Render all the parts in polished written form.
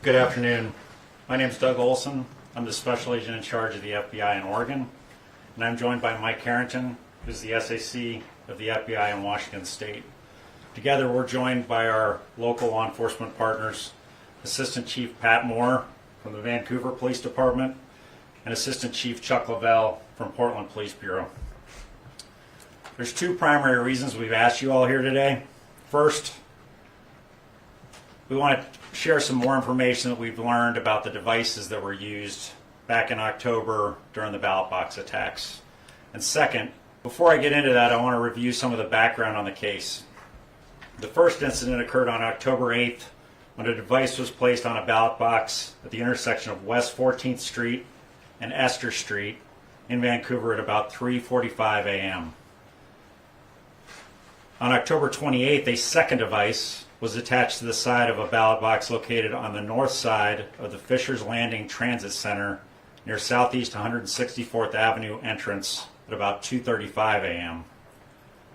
Good afternoon. My name is Doug Olson. I'm the special agent in charge of the FBI in Oregon, and I'm joined by Mike Harrington, who's the SAC of the FBI in Washington State. Together, we're joined by our local law enforcement partners, Assistant Chief Pat Moore from the Vancouver Police Department and Assistant Chief Chuck Lavelle from Portland Police Bureau. There's two primary reasons we've asked you all here today. First, we want to share some more information that we've learned about the devices that were used back in October during the ballot box attacks. And second, before I get into that, I want to review some of the background on the case. The first incident occurred on October 8th when a device was placed on a ballot box at the intersection of West 14th Street and Esther Street in Vancouver at about 3:45 a.m. On October 28th, a second device was attached to the side of a ballot box located on the north side of the Fisher's Landing Transit Center near Southeast 164th Avenue entrance at about 2:35 a.m.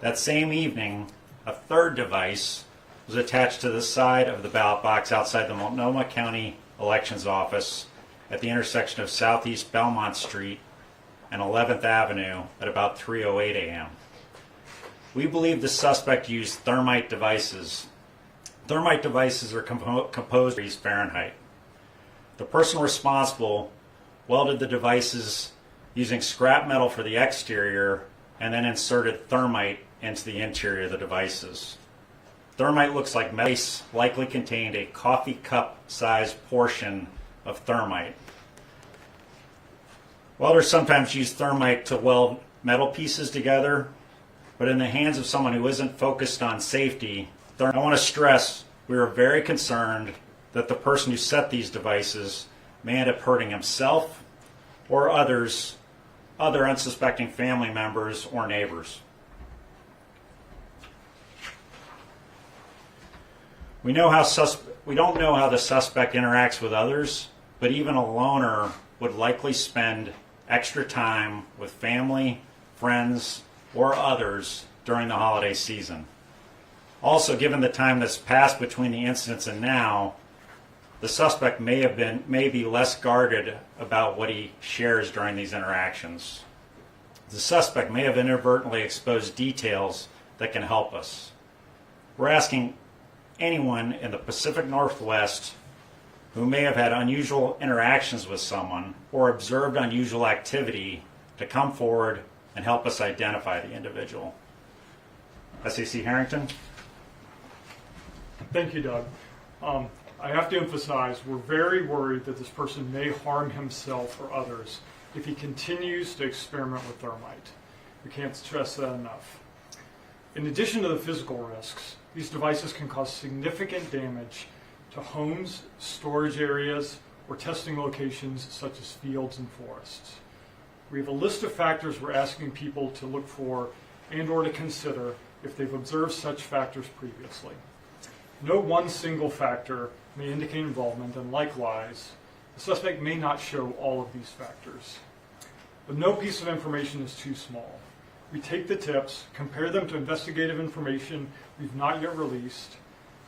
That same evening, a third device was attached to the side of the ballot box outside the Multnomah County Elections Office at the intersection of Southeast Belmont Street and 11th Avenue at about 3:08 a.m. We believe the suspect used thermite devices. Thermite devices are composed of Fahrenheit. The person responsible welded the devices using scrap metal for the exterior and then inserted thermite into the interior of the devices. Thermite looks like metal, likely contained a coffee cup sized portion of thermite. Welders sometimes use thermite to weld metal pieces together, but in the hands of someone who isn't focused on safety, I want to stress we are very concerned that the person who set these devices may end up hurting himself or other unsuspecting family members or neighbors. We don't know how the suspect interacts with others, but even a loner would likely spend extra time with family, friends, or others during the holiday season. Also, given the time that's passed between the incidents and now, the suspect may be less guarded about what he shares during these interactions. The suspect may have inadvertently exposed details that can help us. We're asking anyone in the Pacific Northwest who may have had unusual interactions with someone or observed unusual activity to come forward and help us identify the individual. SAC Harrington? Thank you, Doug. I have to emphasize we're very worried that this person may harm himself or others if he continues to experiment with thermite. We can't stress that enough. In addition to the physical risks, these devices can cause significant damage to homes, storage areas, or testing locations such as fields and forests. We have a list of factors we're asking people to look for and or to consider if they've observed such factors previously. No one single factor may indicate involvement, and likewise, the suspect may not show all of these factors. But no piece of information is too small. We take the tips, compare them to investigative information we've not yet released,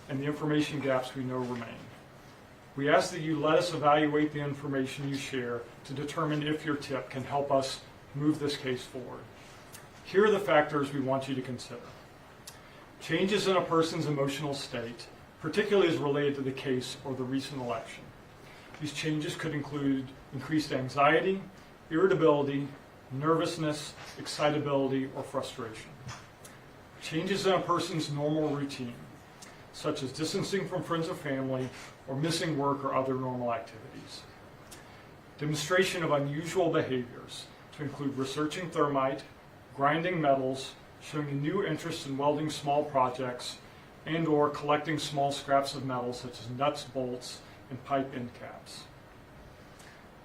and the information gaps we know remain. We ask that you let us evaluate the information you share to determine if your tip can help us move this case forward. Here are the factors we want you to consider. Changes in a person's emotional state, particularly as related to the case or the recent election. These changes could include increased anxiety, irritability, nervousness, excitability, or frustration. Changes in a person's normal routine, such as distancing from friends or family, or missing work or other normal activities. Demonstration of unusual behaviors, to include researching thermite, grinding metals, showing a new interest in welding small projects, and or collecting small scraps of metal such as nuts, bolts, and pipe end caps.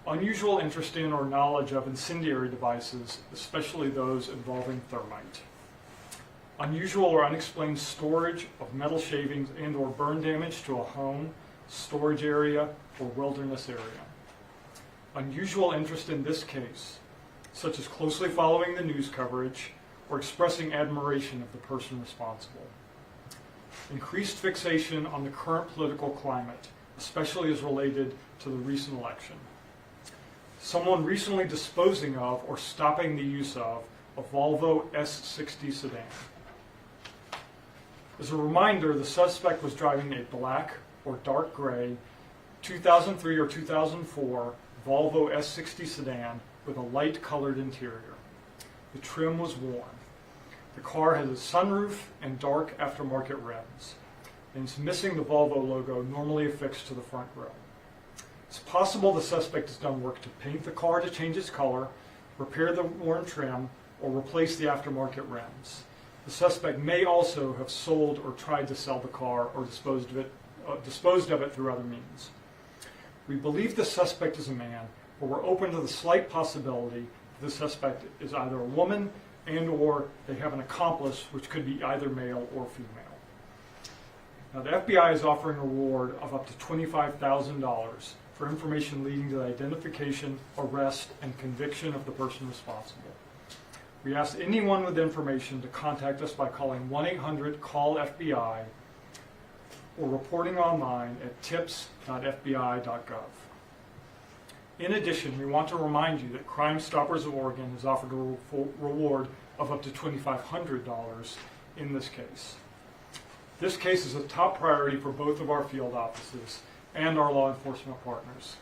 Unusual interest in or knowledge of incendiary devices, especially those involving thermite. Unusual or unexplained storage of metal shavings and or burn damage to a home, storage area, or wilderness area. Unusual interest in this case, such as closely following the news coverage or expressing admiration of the person responsible. Increased fixation on the current political climate, especially as related to the recent election. Someone recently disposing of or stopping the use of a Volvo S60 sedan. As a reminder, the suspect was driving a black or dark gray 2003 or 2004 Volvo S60 sedan with a light colored interior. The trim was worn. The car has a sunroof and dark aftermarket rims, and it's missing the Volvo logo normally affixed to the front grille. It's possible the suspect has done work to paint the car to change its color, repair the worn trim, or replace the aftermarket rims. The suspect may also have sold or tried to sell the car or disposed of it through other means. We believe the suspect is a man, but we're open to the slight possibility that the suspect is either a woman and/or they have an accomplice, which could be either male or female. Now, the FBI is offering a reward of up to $25,000 for information leading to the identification, arrest, and conviction of the person responsible. We ask anyone with information to contact us by calling 1-800-CALL-FBI or reporting online at tips.fbi.gov. In addition, we want to remind you that Crime Stoppers of Oregon has offered a reward of up to $2,500 in this case. This case is a top priority for both of our field offices and our law enforcement partners.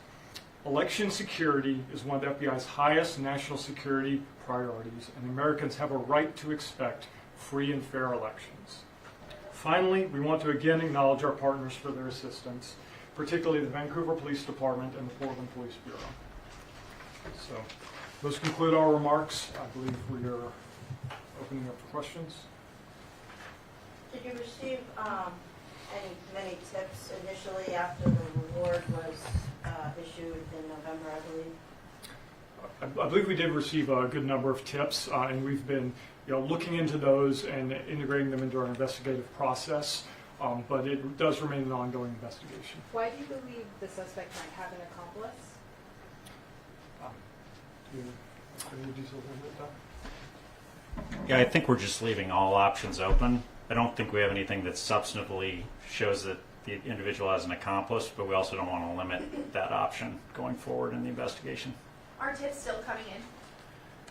Election security is one of the FBI's highest national security priorities, and Americans have a right to expect free and fair elections. Finally, we want to again acknowledge our partners for their assistance, particularly the Vancouver Police Department and the Portland Police Bureau. So, those conclude our remarks. I believe we are opening up for questions. Did you receive many tips initially after the reward was issued in November, I believe? I believe we did receive a good number of tips, and we've been looking into those and integrating them into our investigative process, but it does remain an ongoing investigation. Why do you believe the suspect might have an accomplice? Any details on that? Yeah, I think we're just leaving all options open. I don't think we have anything that substantively shows that the individual has an accomplice, but we also don't want to limit that option going forward in the investigation. Are tips still coming in?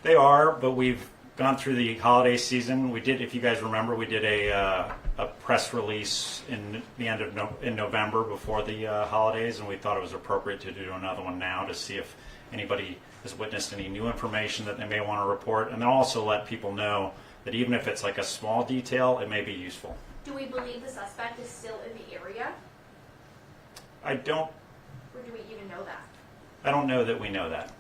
They are, but we've gone through the holiday season. We did, if you guys remember, we did a press release in the end of in November before the holidays, and we thought it was appropriate to do another one now to see if anybody has witnessed any new information that they may want to report, and then also let people know that even if it's like a small detail, it may be useful. Do we believe the suspect is still in the area? I don't Or do we even know that? know that we know that.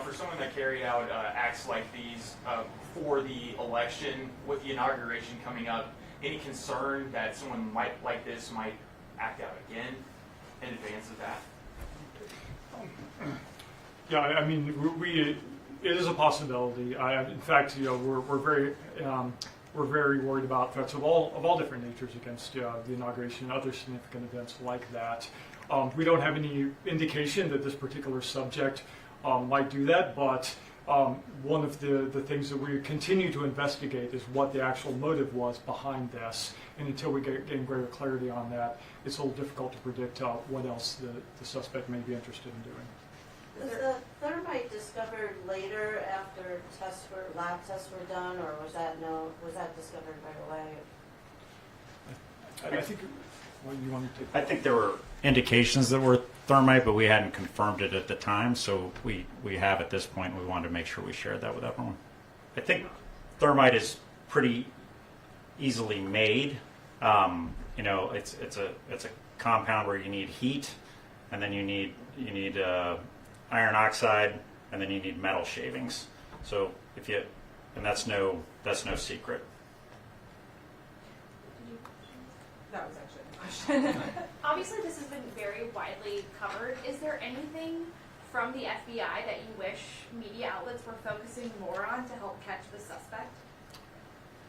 For someone that carried out acts like these for the election, with the inauguration coming up, any concern that someone like this might act out again in advance of that? Yeah, I mean, it is a possibility. In fact, we're very worried about threats of all different natures against the inauguration and other significant events like that. We don't have any indication that this particular subject might do that, but one of the things that we continue to investigate is what the actual motive was behind this. And until we gain greater clarity on that, it's a little difficult to predict what else the suspect may be interested in doing. Was the thermite discovered later after lab tests were done, or was that discovered right away? I think. What do you want to take? I think there were indications that were thermite, but we hadn't confirmed it at the time, so we have at this point. We wanted to make sure we shared that with everyone. I think thermite is pretty easily made. It's a compound where you need heat, and then you need iron oxide, and then you need metal shavings. So that's no secret. That was actually the question. Obviously, this has been very widely covered. Is there anything from the FBI that you wish media outlets were focusing more on to help catch the suspect?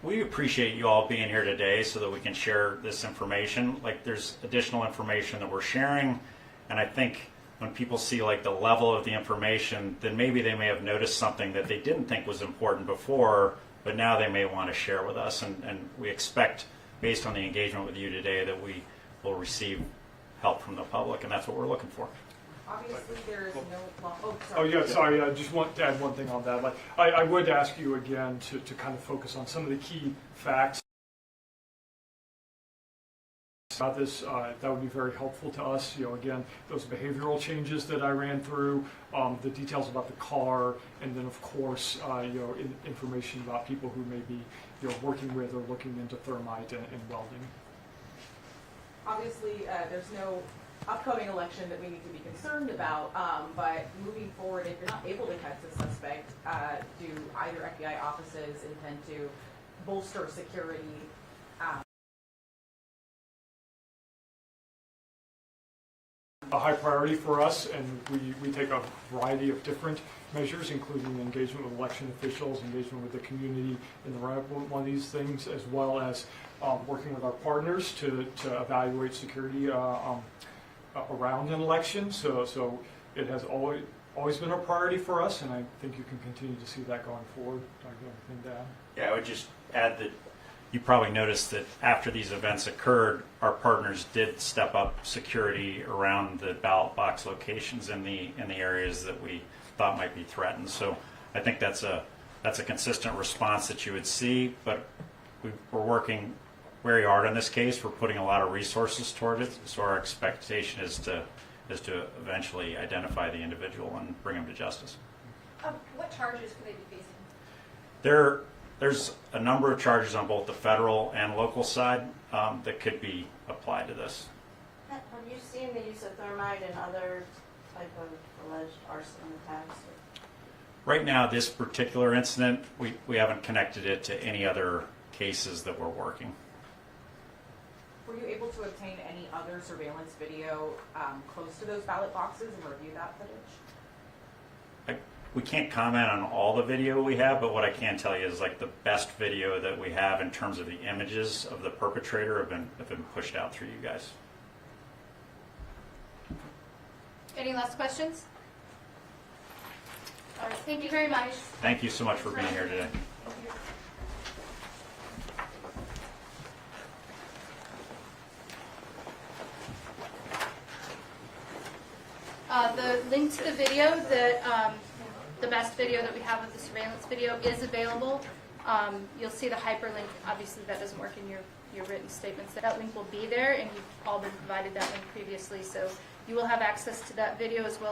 We appreciate you all being here today so that we can share this information. Like, there's additional information that we're sharing, and I think when people see like the level of the information, then maybe they may have noticed something that they didn't think was important before, but now they may want to share with us. And we expect, based on the engagement with you today, that we will receive help from the public, and that's what we're looking for. Obviously, there is no law. Oh, Oh, sorry. yeah, sorry, I just want to add one thing on that. Like, I would ask you again to kind of focus on some of the key facts about this. That would be very helpful to us. Again, those behavioral changes that I ran through, the details about the car, and then of course, information about people who may be, working with or looking into thermite and welding. Obviously, there's no upcoming election that we need to be concerned about, but moving forward, if you're not able to catch the suspect, do either FBI offices intend to bolster security? A high priority for us, and we take a variety of different measures, including engagement with election officials, engagement with the community in the run-up on these things, as well as working with our partners to evaluate security around an election. So it has always been a priority for us, and I think you can continue to see that going forward. Do I have anything to add? Yeah, I would just add that you probably noticed that after these events occurred, our partners did step up security around the ballot box locations in the areas that we thought might be threatened. So I think that's a consistent response that you would see. But we're working very hard on this case. We're putting a lot of resources toward it. So our expectation is to eventually identify the individual and bring him to justice. What charges could they be facing? There's a number of charges on both the federal and local side that could be applied to this. Have you seen the use of thermite and other type of alleged arson attacks? Right now, this particular incident, we haven't connected it to any other cases that we're working. Were you able to obtain any other surveillance video close to those ballot boxes and review that footage? We can't comment on all the video we have, but what I can tell you is like the best video that we have in terms of the images of the perpetrator have been pushed out through you guys. Any last questions? All right, thank you very much. Thank you so much for being here today. The link to the video, the best video that we have with the surveillance video is available. You'll see the hyperlink. Obviously, that doesn't work in your written statements. That link will be there, and you've all been provided that link previously, so you will have access to that video as well